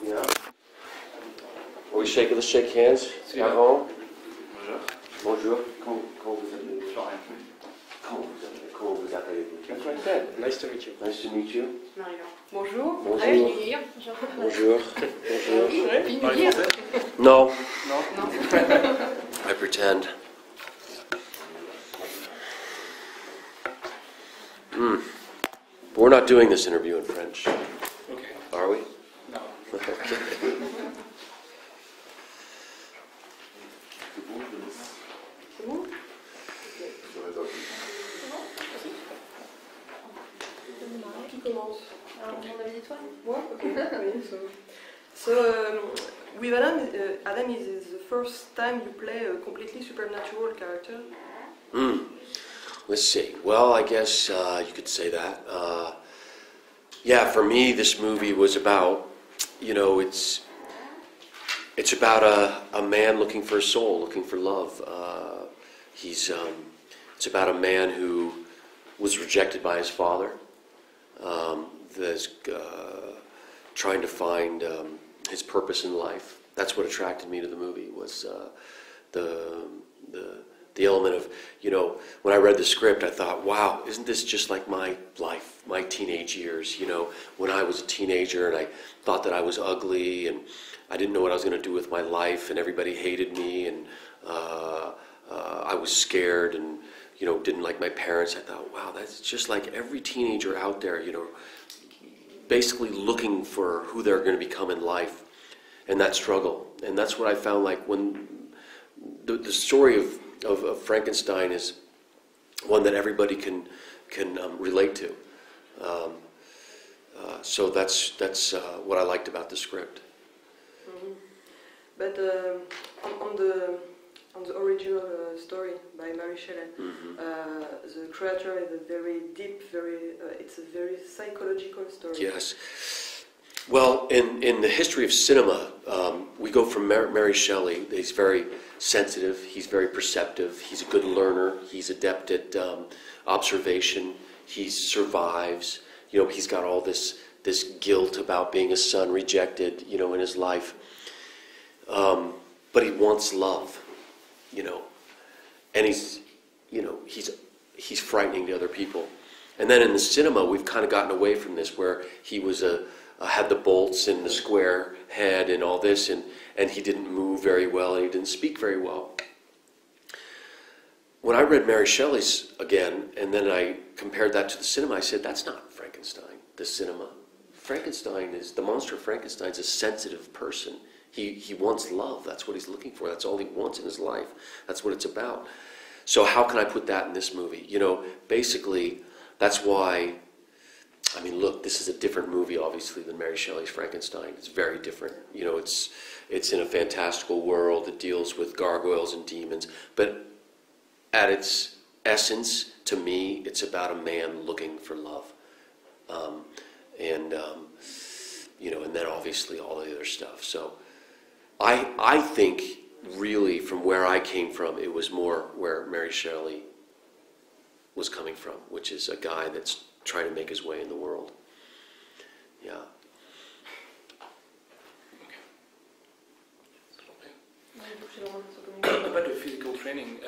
Yeah. Let's shake hands. À home. Bonjour. Comment vous appelez? Florian. Comment vous appelez? That's what I said. Nice to meet you. Nice to meet you. Bonjour. Bonjour. Bonjour. Bonjour. Bonjour. No. No? I pretend. But we're not doing this interview in French, Okay. are we? No. C'est bon? Qui commence? On avait dit toi? Moi? Okay. So, with Adam, Adam is the first time you play a completely supernatural character. Let's see. Well, I guess you could say that. Yeah, for me, this movie was about, it's about a man looking for a soul, looking for love. It's about a man who was rejected by his father, that's trying to find his purpose in life. That's what attracted me to the movie, was the element of, when I read the script, I thought, wow, isn't this just like my life, my teenage years, when I was a teenager and I thought that I was ugly and I didn't know what I was going to do with my life and everybody hated me and I was scared and, didn't like my parents. I thought, wow, that's just like every teenager out there, basically looking for who they're going to become in life and that struggle. And that's what I found like when the story of Frankenstein is one that everybody can relate to. So that's what I liked about the script. Mm-hmm. But on the original story by Mary Shelley, the creature is a very deep, it's a very psychological story. Yes. Well, in the history of cinema, we go from Mary Shelley. He's very sensitive. He's very perceptive. He's a good learner. He's adept at observation. He survives. He's got all this guilt about being a son rejected, in his life. But he wants love, and he's frightening to other people. And then in the cinema, we've kind of gotten away from this, where he was had the bolts and the square head and all this, and he didn't move very well and he didn't speak very well. When I read Mary Shelley's again, and then I compared that to the cinema, I said, that's not Frankenstein, the cinema. The monster of Frankenstein's a sensitive person. He wants love. That's what he's looking for. That's all he wants in his life. That's what it's about. So how can I put that in this movie? Basically, that's why, look, this is a different movie, obviously, than Mary Shelley's Frankenstein. It's very different. It's in a fantastical world that deals with gargoyles and demons. But at its essence, to me, it's about a man looking for love. And then obviously all the other stuff. So I think, really, from where I came from, it was more where Mary Shelley was coming from, which is a guy that's trying to make his way in the world. Yeah. About the physical training,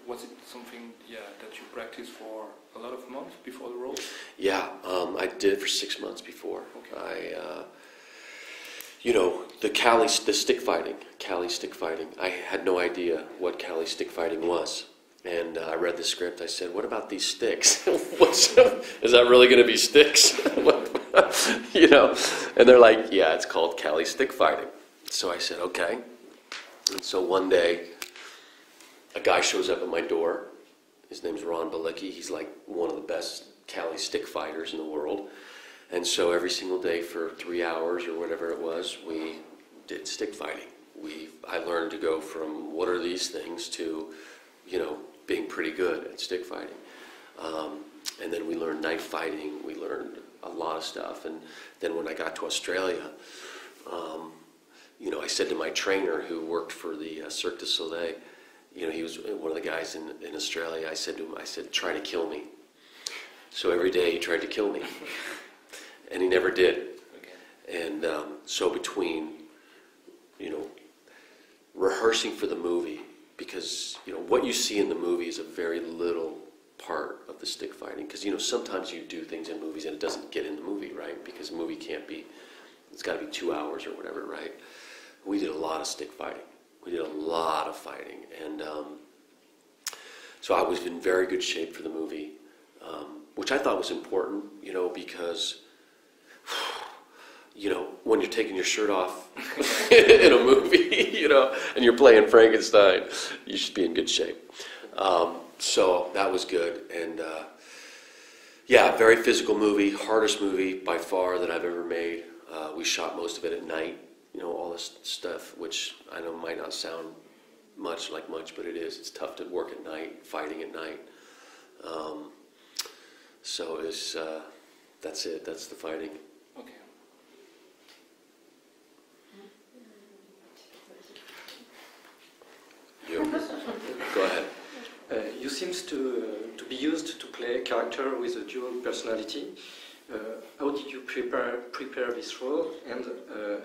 was it something that you practiced for a lot of months before the role? Yeah, I did it for 6 months before. Okay. The stick fighting. I had no idea what Cali stick fighting was. And I read the script. I said, what about these sticks? Is that really going to be sticks? And they're like, yeah, it's called Cali stick fighting. So I said, okay. And so one day, a guy shows up at my door. His name's Ron Balicki. He's like one of the best Cali stick fighters in the world. And so every single day for 3 hours or whatever it was, we did stick fighting. I learned to go from what are these things to, being pretty good at stick fighting. And then we learned knife fighting. We learned a lot of stuff. And then when I got to Australia, I said to my trainer who worked for the Cirque du Soleil, he was one of the guys in Australia, I said to him, try to kill me. So every day he tried to kill me. And he never did. Okay. And so between, you know, rehearsing for the movie, because, you know, what you see in the movie is a very little part of the stick fighting. Because, you know, sometimes you do things in movies and it doesn't get in the movie, right? Because a movie can't be, it's got to be 2 hours or whatever, right? We did a lot of stick fighting. We did a lot of fighting. And so I was in very good shape for the movie, which I thought was important, you know, because, you know, when you're taking your shirt off in a movie, you know, and you're playing Frankenstein, you should be in good shape. So that was good. And yeah, very physical movie, hardest movie by far that I've ever made. We shot most of it at night, you know, all this stuff, which I know might not sound much, but it is. It's tough to work at night, fighting at night. So it's, that's it, that's the fighting. Okay. You. Go ahead. You seems to be used to play a character with a dual personality. How did you prepare this role, and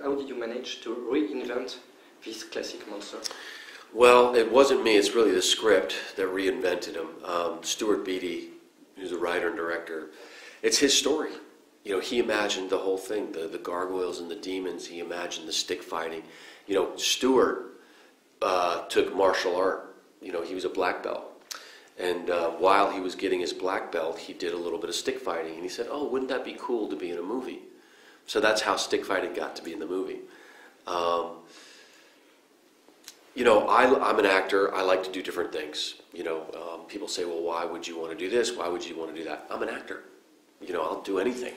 how did you manage to reinvent this classic monster? Well, it wasn't me. It's really the script that reinvented him. Stuart Beattie, who's a writer and director, it's his story. You know, he imagined the whole thing, the gargoyles and the demons. He imagined the stick fighting. You know, Stuart took martial art. You know, he was a black belt. And while he was getting his black belt, he did a little bit of stick fighting. And he said, oh, wouldn't that be cool to be in a movie? So that's how stick fighting got to be in the movie. You know, I'm an actor. I like to do different things. You know, people say, well, why would you want to do this? Why would you want to do that? I'm an actor. You know, I'll do anything.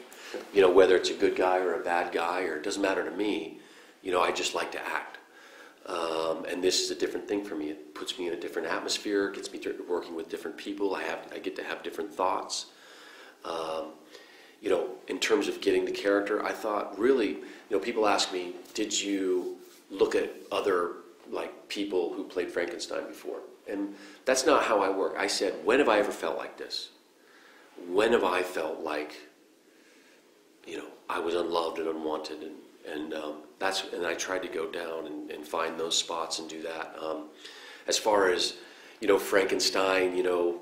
You know, whether it's a good guy or a bad guy, or it doesn't matter to me. You know, I just like to act. And this is a different thing for me. It puts me in a different atmosphere, gets me working with different people. I get to have different thoughts. You know, in terms of getting the character, I thought really, you know, people ask me, did you look at other, like, people who played Frankenstein before? And that's not how I work. I said, when have I ever felt like this? When have I felt like, you know, I was unloved and unwanted, and I tried to go down and find those spots and do that. As far as, you know, Frankenstein, you know,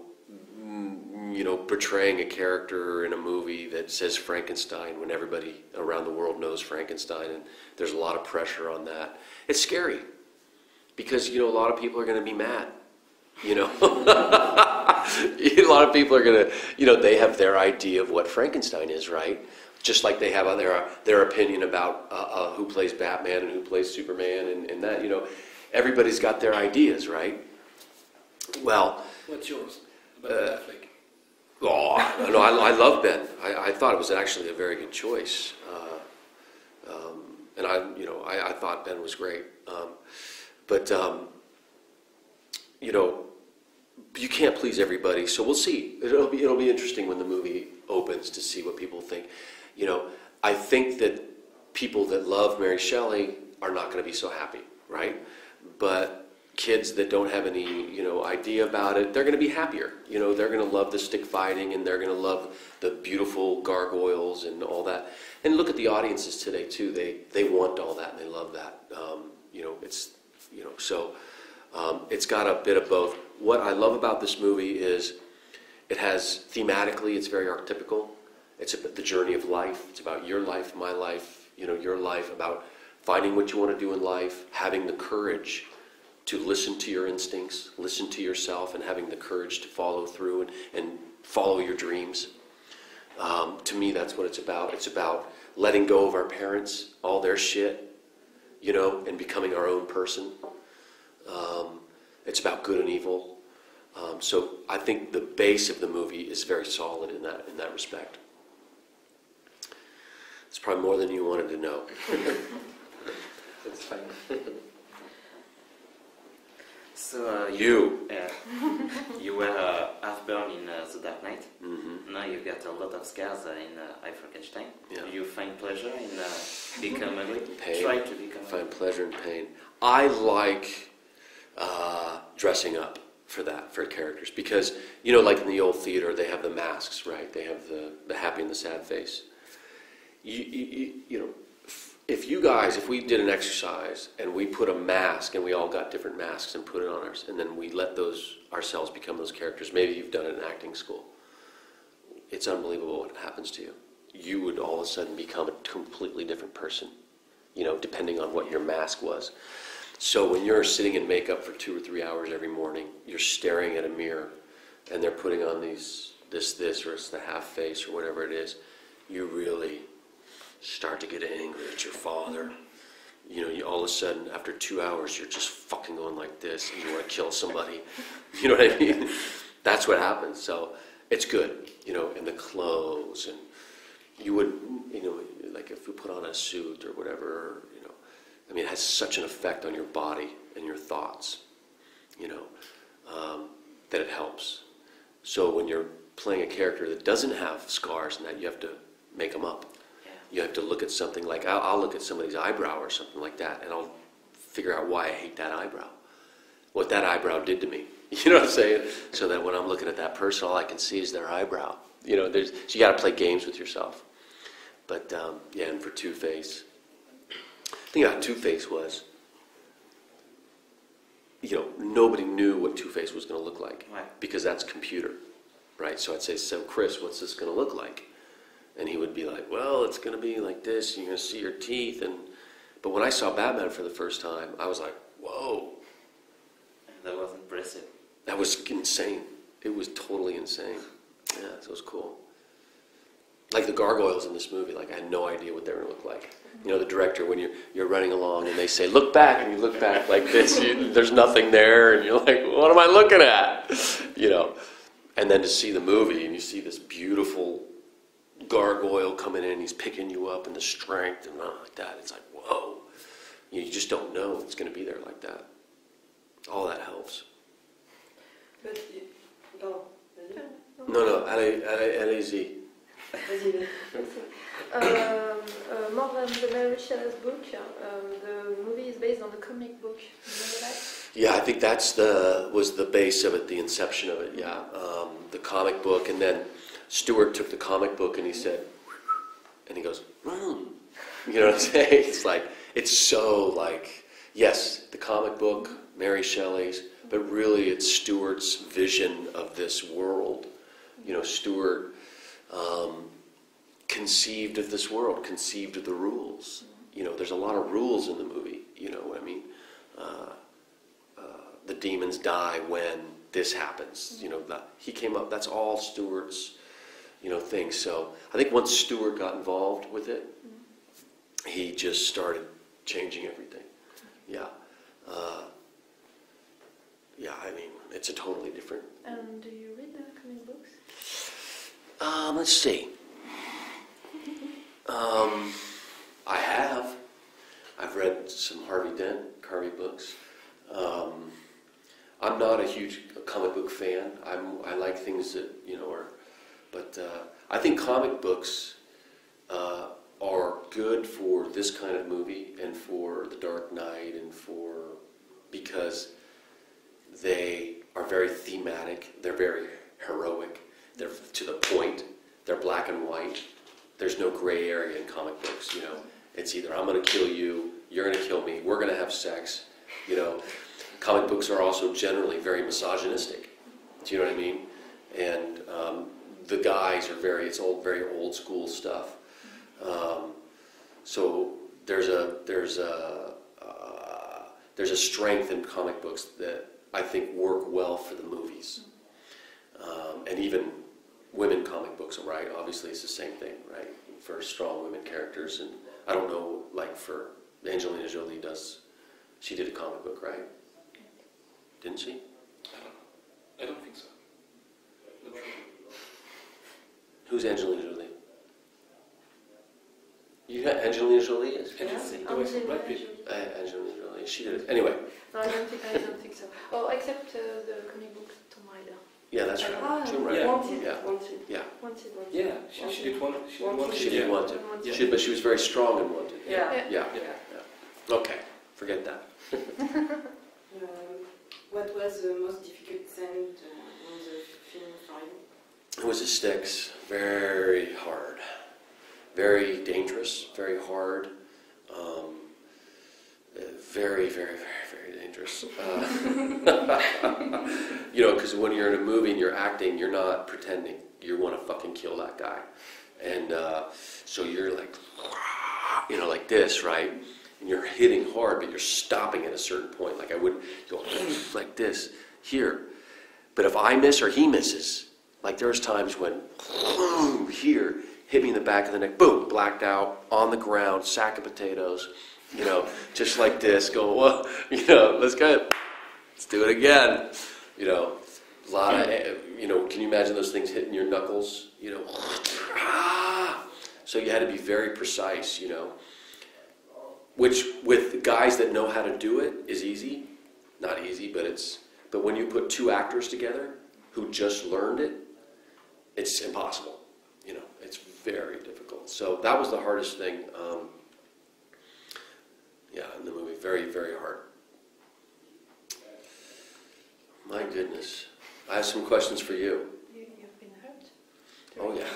portraying a character in a movie that says Frankenstein when everybody around the world knows Frankenstein, and there's a lot of pressure on that. It's scary because, you know, a lot of people are going to be mad. You know, a lot of people are going to, you know, they have their idea of what Frankenstein is, right? Just like they have their opinion about who plays Batman and who plays Superman and that, you know, everybody's got their ideas, right? Well, what's yours about Affleck? Oh, no, I love Ben. I thought it was actually a very good choice, and I thought Ben was great. But you know, you can't please everybody, so we'll see. It'll be interesting when the movie opens to see what people think. You know, I think that people that love Mary Shelley are not going to be so happy, right? But kids that don't have any, you know, idea about it, they're going to be happier. You know, they're going to love the stick fighting, and they're going to love the beautiful gargoyles and all that. And look at the audiences today too. They want all that and they love that. You know, it's, you know, so it's got a bit of both. What I love about this movie is it has thematically, it's very archetypical. It's about the journey of life. It's about your life, my life, you know, your life, about finding what you want to do in life, having the courage to listen to your instincts, listen to yourself, and having the courage to follow through and follow your dreams. To me, that's what it's about. It's about letting go of our parents, all their shit, you know, and becoming our own person. It's about good and evil. So I think the base of the movie is very solid in that respect. It's probably more than you wanted to know. That's fine. So you were half burned in The Dark Knight. Mm-hmm. Now you've got a lot of scars in I, Frankenstein. Yeah. Do you find pleasure in become ugly? Pain. Try to become ugly. Find pleasure in pain. I like dressing up for characters, because, you know, like in the old theater, they have the masks, right? They have the happy and the sad face. You know, if we did an exercise and we put a mask and we all got different masks and put it on us, and then we let those ourselves become those characters. Maybe you've done it in acting school. It's unbelievable what happens to you. You would all of a sudden become a completely different person, depending on what your mask was. So when you're sitting in makeup for 2 or 3 hours every morning, you're staring at a mirror, and they're putting on this, or it's the half face, or whatever it is, you really start to get angry at your father. You all of a sudden, after 2 hours, you're just fucking going like this, and you want to kill somebody. You know what I mean? That's what happens. So it's good, and the clothes, and you would, like if you put on a suit or whatever, it has such an effect on your body and your thoughts, that it helps. So when you're playing a character that doesn't have scars and that, you have to make them up. You have to look at something like, I'll look at somebody's eyebrow or something like that, and I'll figure out why I hate that eyebrow. What that eyebrow did to me. You know what I'm saying? So that when I'm looking at that person, all I can see is their eyebrow. So you got to play games with yourself. But, and for Two-Face, the thing about Two-Face was, nobody knew what Two-Face was going to look like. Right. Because that's computer, right? So I'd say, so Chris, what's this going to look like? And he would be like, well, it's going to be like this, and you're going to see your teeth. But when I saw Batman for the first time, I was like, whoa. That was impressive. That was insane. It was totally insane. Yeah, so it was cool. Like the gargoyles in this movie, like I had no idea what they were going to look like. The director, when you're running along and they say, look back, and you look back like this, there's nothing there, and you're like, what am I looking at? And then to see the movie, and you see this beautiful gargoyle coming in, he's picking you up, and the strength, and like that, it's like, whoa. You just don't know it's going to be there like that. All that helps. But No, allez-y. More than the Mary Shelley's book, the movie is based on the comic book. Remember that? Yeah, I think was the base of it, the inception of it. Yeah, the comic book, and then Stewart took the comic book and he said, and he goes, You know what I'm saying? It's so like, yes, the comic book, Mary Shelley's, but really it's Stewart's vision of this world. Stewart conceived of this world, conceived of the rules. There's a lot of rules in the movie. You know what I mean? The demons die when this happens. He came up. That's all Stewart's, thing. So I think once Stewart got involved with it, he just started changing everything. Yeah. It's a totally different. And do you read the comic books? Let's see. I have. I've read some Harvey Dent, Harvey books. I'm not a huge comic book fan. I like things that, but I think comic books are good for this kind of movie and for The Dark Knight because they are very thematic, they're very heroic, they're to the point, they're black and white. There's no gray area in comic books, It's either I'm going to kill you, you're going to kill me, we're going to have sex, Comic books are also generally very misogynistic. Do you know what I mean? And the guys are very old school stuff. So there's a strength in comic books that I think work well for the movies. And even women comic books, right? Obviously it's the same thing, right? For strong women characters. And I don't know, like for Angelina Jolie she did a comic book, right? Didn't she? I don't think so. Who's Angelina Jolie? You got Angelina Jolie? Angelina Jolie. Angelina Jolie. She did it. Anyway. No, I don't think so. Oh, except the comic book Tomb Raider. Yeah, that's right. Tomb Raider. Yeah. Wanted. Yeah. Yeah, she did one. She did Wanted. But she was very strong in Wanted. Yeah. Okay, forget that. What was the most difficult scene in the film for you? It was the sticks. Very hard. Very dangerous, very hard. Very, very, very, very dangerous. You know, because when you're in a movie and you're acting, you're not pretending. You want to fucking kill that guy. And so you're like, you know, like this, right? And you're hitting hard, but you're stopping at a certain point. Like I would go like this here. But if I miss or he misses, like there's times when here, hit me in the back of the neck, boom, blacked out, on the ground, sack of potatoes, you know, just like this, going, whoa, you know, let's do it again. You know, a lot of, you know, can you imagine those things hitting your knuckles, you know? So you had to be very precise, you know, which with guys that know how to do it is easy. Not easy, but when you put two actors together who just learned it, it's impossible. You know, it's very difficult. So that was the hardest thing. Yeah, in the movie, very, very hard. My goodness. I have some questions for you. You've been hurt. Oh, yeah.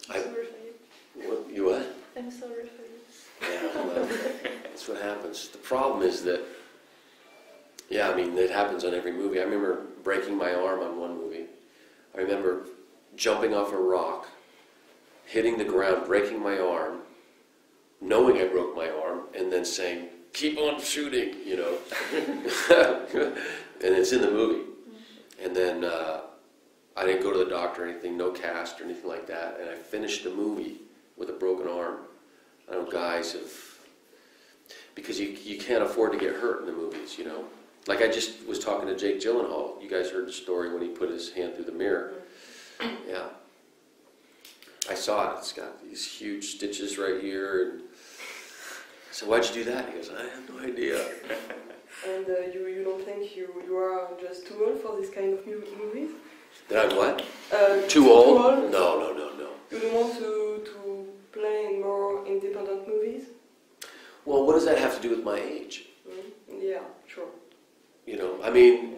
I'm sorry for you. What, you what? I'm sorry for you. Yeah, well, that's what happens. The problem is that, yeah, I mean, it happens on every movie. I remember breaking my arm on one movie. I remember jumping off a rock, hitting the ground, breaking my arm, knowing I broke my arm, and then saying, keep on shooting, you know. And it's in the movie. And then I didn't go to the doctor or anything, no cast or anything like that. And I finished the movie with a broken arm. I know guys have, because you can't afford to get hurt in the movies, you know. Like I just was talking to Jake Gyllenhaal. You guys heard the story when he put his hand through the mirror. Yeah. I saw it. It's got these huge stitches right here. And I said, why'd you do that? He goes, I have no idea. And you don't think you are just too old for this kind of movies? That I'm what? Too old? old? No. You don't want to play in more independent movies? Well, what does that have to do with my age? Yeah, sure. You know, I mean,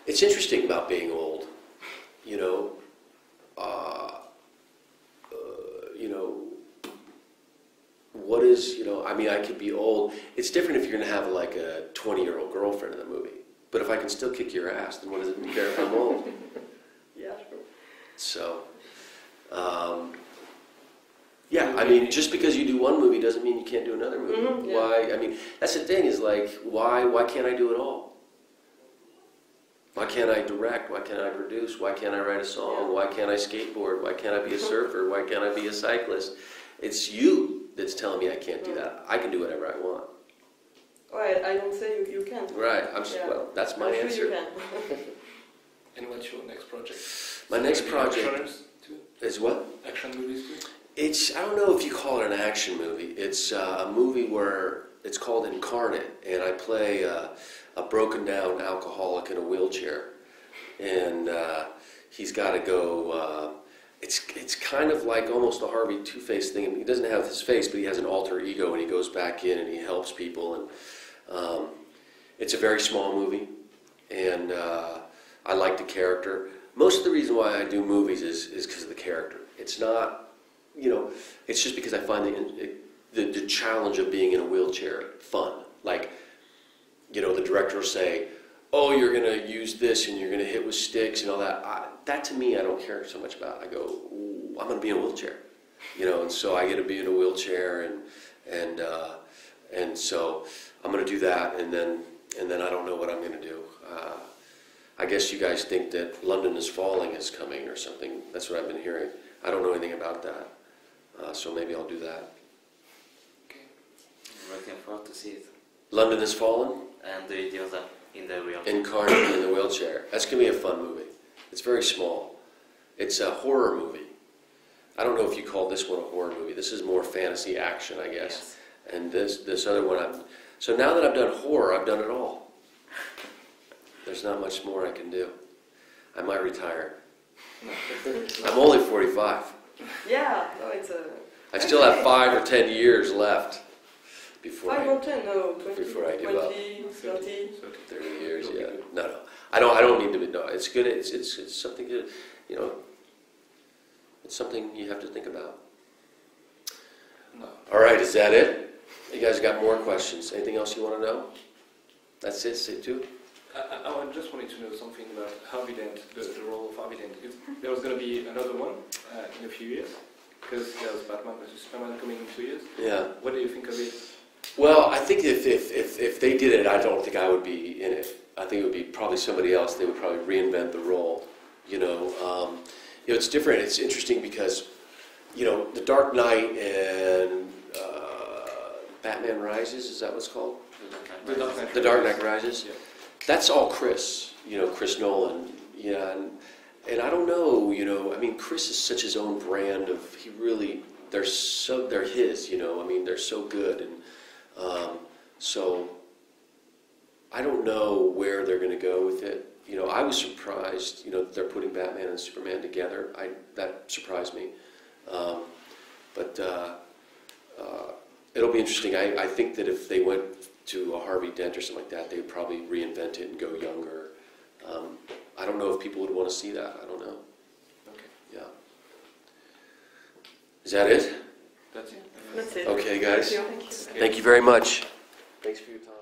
it's interesting about being old. You know, what is, you know, I mean, I could be old. It's different if you're going to have like a 20-year-old girlfriend in the movie. But if I can still kick your ass, then what does it care if I'm old? Yeah, sure. So, yeah, I mean, just because you do one movie doesn't mean you can't do another movie. Mm-hmm, yeah. Why? I mean, that's the thing is like, why can't I do it all? Why can't I direct? Why can't I produce? Why can't I write a song? Why can't I skateboard? Why can't I be a surfer? Why can't I be a cyclist? It's you that's telling me I can't do that. I can do whatever I want. Well, I don't say you can't. Right. Well, that's my I'm answer. sure you can. And what's your next project? My next Maybe project actions too? is what? Action movies too? I don't know if you call it an action movie. It's a movie where it's called Incarnate, and I play a broken down alcoholic in a wheelchair. And he's got to go, it's kind of like almost a Harvey Two-Face thing. He doesn't have his face, but he has an alter ego, and he goes back in and he helps people. And it's a very small movie, and I like the character. Most of the reason why I do movies is because of the character. It's not, you know, it's just because I find the challenge of being in a wheelchair fun. Like, you know, the director will say, oh, you're going to use this and you're going to hit with sticks and all that. That to me, I don't care so much about. I go, ooh, I'm going to be in a wheelchair. You know, and so I get to be in a wheelchair and so I'm going to do that and then I don't know what I'm going to do. I guess you guys think that London is Falling is coming or something. That's what I've been hearing. I don't know anything about that. So maybe I'll do that. Okay. I'm looking forward to see it. London is Fallen? And the other in the wheelchair. Incarnate in the wheelchair. That's going to be a fun movie. It's very small. It's a horror movie. I don't know if you call this one a horror movie. This is more fantasy action, I guess. Yes. And this other one, so now that I've done horror, I've done it all. There's not much more I can do. I might retire. I'm only 45. Yeah, no, it's a... I still have 5 or 10 years left before 5 or 10, no, 20, before I give up. 20, 30. 30 years, yeah. No. I don't need to be, no, it's good, it's something good, you know. it's something you have to think about. No. All right, is that it? You guys got more questions? Anything else you want to know? That's it, c'est tout? I just wanted to know something about Harvey Dent, the role of Harvey Dent. If there was going to be another one in a few years, because there's Batman vs Superman coming in 2 years. Yeah. What do you think of it? Well, I think if they did it, I don't think I would be in it. I think it would be probably somebody else. They would probably reinvent the role. It's different. It's interesting because, The Dark Knight and Batman Rises, is that what it's called? The Dark Knight. The Dark Knight Rises. Yeah. That's all Chris. Chris Nolan. Yeah, and I don't know. I mean, Chris is such his own brand of. He really. They're his. They're so good, and so I don't know where they're going to go with it. I was surprised. That they're putting Batman and Superman together. That surprised me. But it'll be interesting. I think that if they went to a Harvey Dent or something like that, they would probably reinvent it and go younger. I don't know if people would want to see that. I don't know. Okay. Yeah. Is that it? That's it. That's it. Okay, guys. Thank you. Thank you very much. Thanks for your time.